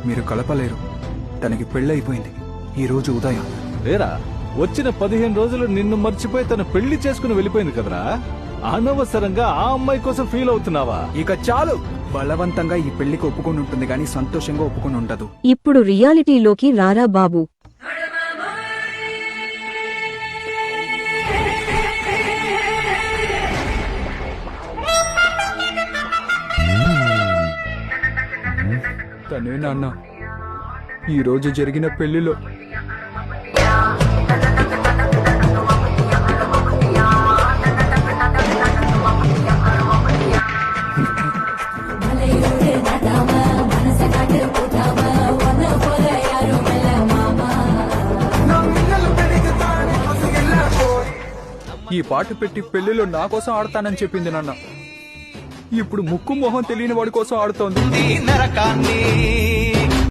మీరు కలపలేరు. తనకి పెళ్ళైపోయింది ఈ రోజు ఉదయం. లేరా, వచ్చిన 15 రోజులు నిన్ను మర్చిపోయి తన పెళ్లి చేసుకుని వెళ్ళిపోయింది కదరా. అనవసరంగా ఆ అమ్మాయి కోసం ఫీల్ అవుతున్నావా? ఇక చాలు. బలవంతంగా ఈ పెళ్లికి ఒప్పుకొని ఉంటుంది కానీ సంతోషంగా ఒప్పుకొని ఉండదు. ఇప్పుడు రియాలిటీలోకి రారా బాబు. తనే నాన్న ఈ రోజు జరిగిన పెళ్లిలో. ఈ పాట పెట్టి పెళ్లిలో నా కోసం ఆడతానని చెప్పింది నాన్న. ఇప్పుడు ముక్కు మొహం తెలియని వాడి కోసం ఆడుతోంది. నరకాన్ని